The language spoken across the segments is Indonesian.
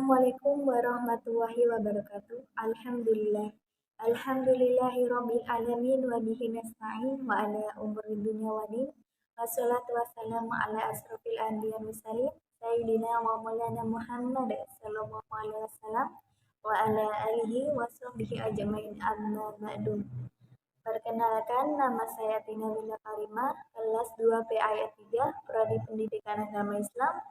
Assalamualaikum warahmatullahi wabarakatuh. Alhamdulillah. Alhamdulillahirabbil alamin wa bihi nasta'in wa ala umuri dunya wa din. Wassalatu wassalamu ala asrofil anbiya mursalin sayyidina wa maulana Muhammad sallallahu alaihi wasallam wa ala alihi wa sahbihi ajmain amma ba'du. Perkenalkan, nama saya Tina Winda Karima, kelas 2 P ayat 3, Prodi Pendidikan Agama Islam,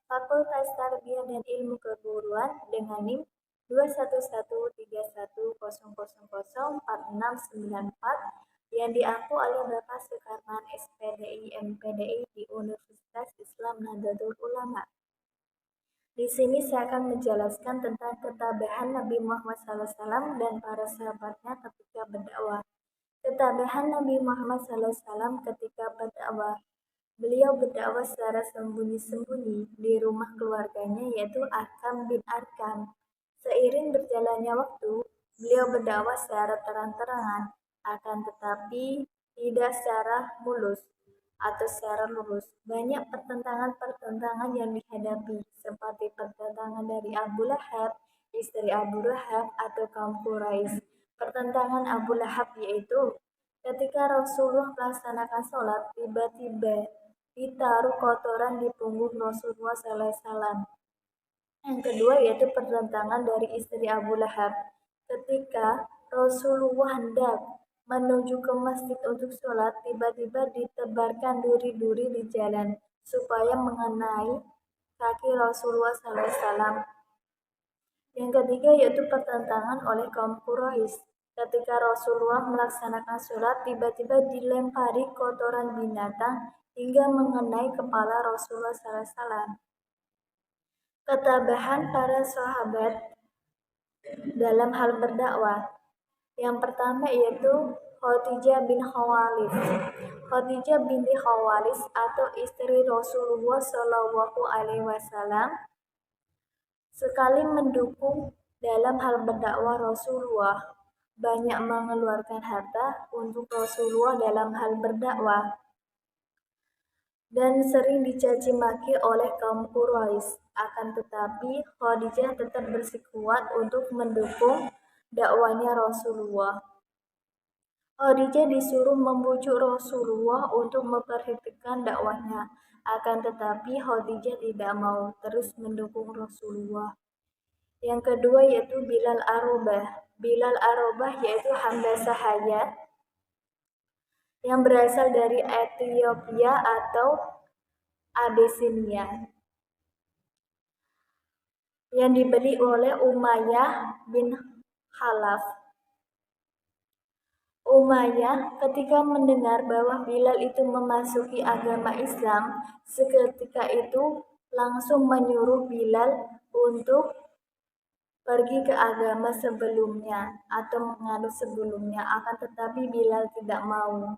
Fakultas Tarbiyah dan Ilmu Keguruan dengan NIM 21130004694 yang diampu oleh Bapak Sukarman SPDI MPDI di Universitas Islam Nahdlatul Ulama. Di sini saya akan menjelaskan tentang ketabahan Nabi Muhammad SAW dan para sahabatnya ketika berdakwah. Ketabahan Nabi Muhammad SAW ketika berdakwah. Beliau berdakwah secara sembunyi-sembunyi di rumah keluarganya yaitu Arkam bin Arkam. Seiring berjalannya waktu, beliau berdakwah secara terang-terangan, akan tetapi tidak secara mulus atau secara lurus. Banyak pertentangan-pertentangan yang dihadapi, seperti pertentangan dari Abu Lahab, istri Abu Lahab atau kaum Quraisy. Pertentangan Abu Lahab yaitu ketika Rasulullah melaksanakan sholat, tiba-tiba ditaruh kotoran di punggung Rasulullah SAW. Yang kedua yaitu pertentangan dari istri Abu Lahab. Ketika Rasulullah hendak menuju ke masjid untuk sholat, tiba-tiba ditebarkan duri-duri di jalan supaya mengenai kaki Rasulullah SAW. Yang ketiga yaitu pertentangan oleh kaum Quraisy. Ketika Rasulullah melaksanakan sholat, tiba-tiba dilempari kotoran binatang hingga mengenai kepala Rasulullah SAW. Ketabahan para sahabat dalam hal berdakwah. Yang pertama yaitu Khadijah bin Khawalis. Khadijah binti Khawalis atau istri Rasulullah SAW sekali mendukung dalam hal berdakwah Rasulullah, banyak mengeluarkan harta untuk Rasulullah dalam hal berdakwah, dan sering dicaci maki oleh kaum Quraisy. Akan tetapi Khadijah tetap bersikukuh untuk mendukung dakwanya Rasulullah. Khadijah disuruh membujuk Rasulullah untuk memperhatikan dakwahnya. Akan tetapi Khadijah tidak mau, terus mendukung Rasulullah. Yang kedua yaitu Bilal Arobah. Bilal Arobah yaitu hamba sahaya yang berasal dari Ethiopia atau Abyssinia, yang dibeli oleh Umayyah bin Khalaf. Umayyah ketika mendengar bahwa Bilal itu memasuki agama Islam, seketika itu langsung menyuruh Bilal untuk pergi ke agama sebelumnya atau menganut sebelumnya. Akan tetapi Bilal tidak mau.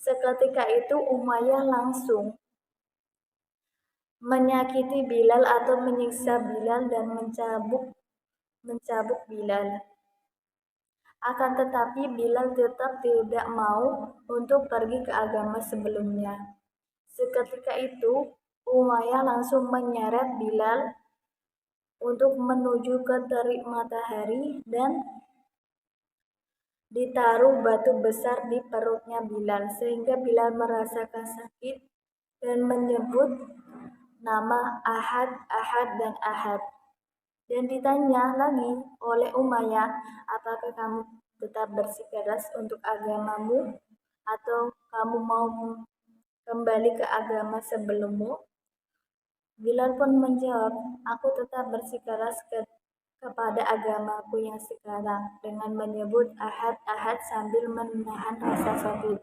Seketika itu Umayyah langsung menyakiti Bilal atau menyiksa Bilal dan mencabuk Bilal. Akan tetapi Bilal tetap tidak mau untuk pergi ke agama sebelumnya. Seketika itu Umayyah langsung menyeret Bilal untuk menuju ke terik matahari dan ditaruh batu besar di perutnya Bilal, sehingga Bilal merasakan sakit dan menyebut nama Ahad, Ahad, dan Ahad. Dan ditanya lagi oleh Umayyah, apakah kamu tetap bersikeras untuk agamamu atau kamu mau kembali ke agama sebelummu? Bilal pun menjawab, aku tetap bersikeras kepada agamaku yang sekarang, dengan menyebut Ahad, Ahad sambil menahan rasa sakit.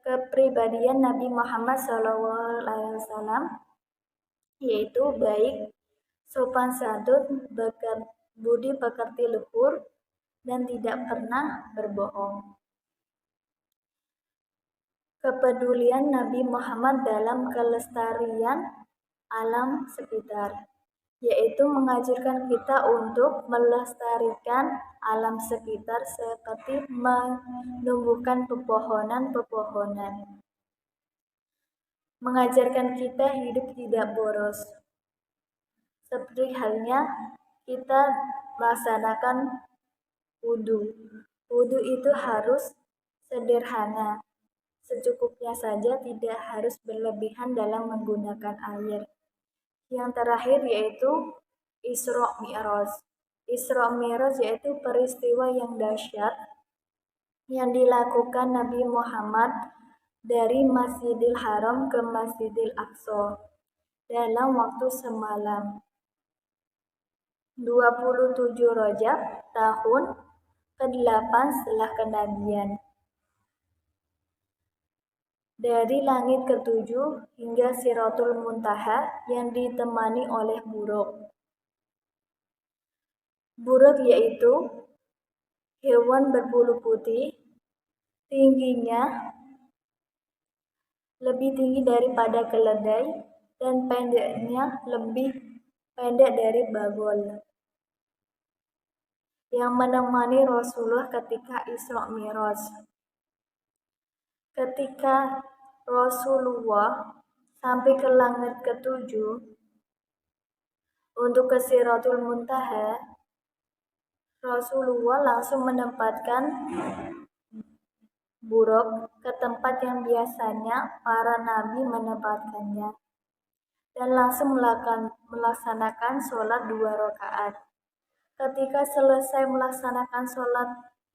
Kepribadian Nabi Muhammad SAW yaitu baik, sopan santun, budi pekerti luhur, dan tidak pernah berbohong. Kepedulian Nabi Muhammad dalam kelestarian alam sekitar, yaitu mengajarkan kita untuk melestarikan alam sekitar seperti menumbuhkan pepohonan-pepohonan. Mengajarkan kita hidup tidak boros. seperti halnya kita melaksanakan wudhu. Wudhu itu harus sederhana, secukupnya saja, tidak harus berlebihan dalam menggunakan air. Yang terakhir yaitu Isra Mi'raj. Isra Mi'raj yaitu peristiwa yang dahsyat yang dilakukan Nabi Muhammad dari Masjidil Haram ke Masjidil Aqsa dalam waktu semalam. 27 Rajab tahun ke-8 setelah kenabian. Dari langit ke-7 hingga Siratul Muntaha yang ditemani oleh buruk. Buruk yaitu hewan berbulu putih, tingginya lebih tinggi daripada keledai dan pendeknya lebih pendek dari bagol, yang menemani Rasulullah ketika Isra Mi'raj. Ketika Rasulullah sampai ke langit ke-7 untuk ke Siratul Muntaha, Rasulullah langsung menempatkan buruk ke tempat yang biasanya para nabi menempatkannya dan langsung melaksanakan sholat 2 rakaat. Ketika selesai melaksanakan sholat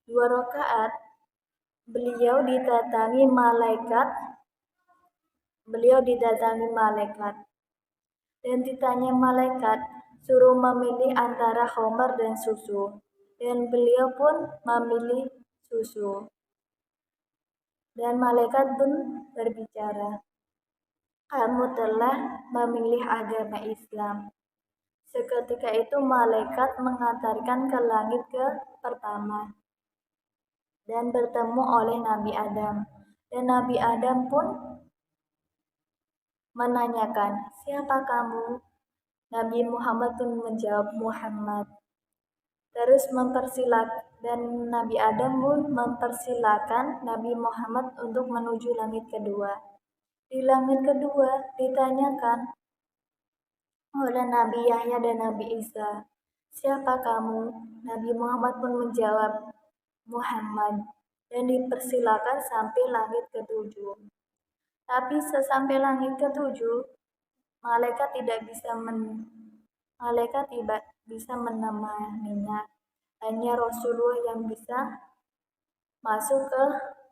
2 rakaat, beliau didatangi malaikat dan ditanya malaikat suruh memilih antara khamar dan susu, dan beliau pun memilih susu. Dan malaikat pun berbicara, kamu telah memilih agama Islam. Seketika itu malaikat mengantarkan ke langit ke pertama dan bertemu oleh Nabi Adam. Dan Nabi Adam pun menanyakan, siapa kamu? Nabi Muhammad pun menjawab, Muhammad. Terus dan Nabi Adam pun mempersilakan Nabi Muhammad untuk menuju langit kedua. Di langit kedua ditanyakan oleh Nabi Yahya dan Nabi Isa, siapa kamu? Nabi Muhammad pun menjawab, Muhammad, dan dipersilakan sampai langit ke-7. Tapi sesampai langit ke-7, malaikat tidak bisa menemaninya. Hanya Rasulullah yang bisa masuk ke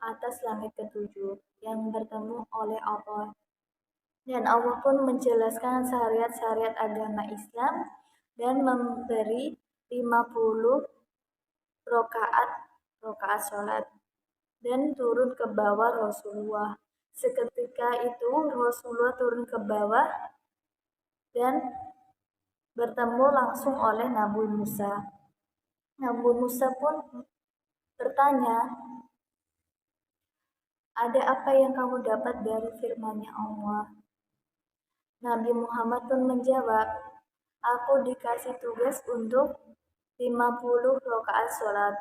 atas langit ke-7 yang bertemu oleh Allah. Dan Allah pun menjelaskan syariat-syariat agama Islam dan memberi 50 rakaat sholat dan turun ke bawah Rasulullah. Seketika itu Rasulullah turun ke bawah dan bertemu langsung oleh Nabi Musa. Nabi Musa pun bertanya, ada apa yang kamu dapat dari firman-Nya Allah? Nabi Muhammad pun menjawab, aku dikasih tugas untuk 50 rakaat sholat.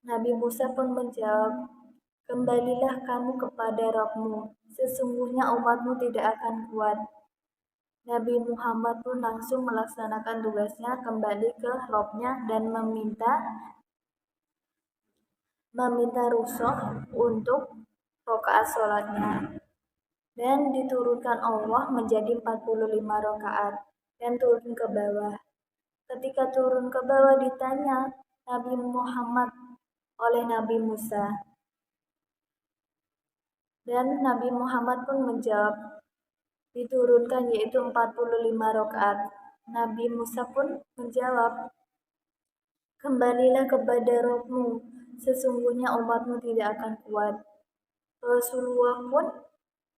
Nabi Musa pun menjawab, kembalilah kamu kepada Rabbmu, sesungguhnya umatmu tidak akan kuat. Nabi Muhammad pun langsung melaksanakan tugasnya, kembali ke Rabbnya dan meminta rukhsah untuk rakaat sholatnya. Dan diturunkan Allah menjadi 45 rakaat dan turun ke bawah. Ketika turun ke bawah ditanya Nabi Muhammad oleh Nabi Musa. Dan Nabi Muhammad pun menjawab, diturunkan yaitu 45 rakaat. Nabi Musa pun menjawab, kembalilah kepada Rabbmu, sesungguhnya umatmu tidak akan kuat. Rasulullah pun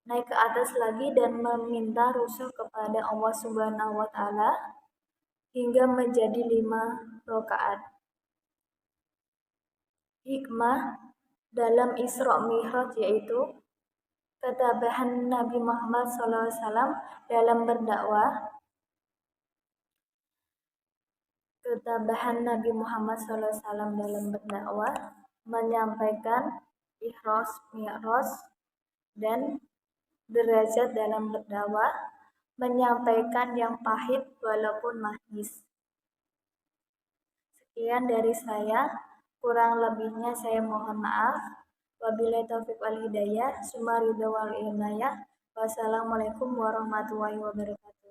naik ke atas lagi dan meminta rukhsah kepada Allah Subhanahu wa Ta'ala hingga menjadi 5 rakaat. Hikmah dalam Isra Mi'raj yaitu ketabahan Nabi Muhammad SAW dalam berdakwah. Menyampaikan Isra Mi'raj dan derajat dalam berdakwah, menyampaikan yang pahit walaupun manis. Sekian dari saya, kurang lebihnya saya mohon maaf. Wabillahi taufiq wal hidayah, summa ridha wal inayah. Wassalamualaikum warahmatullahi wabarakatuh.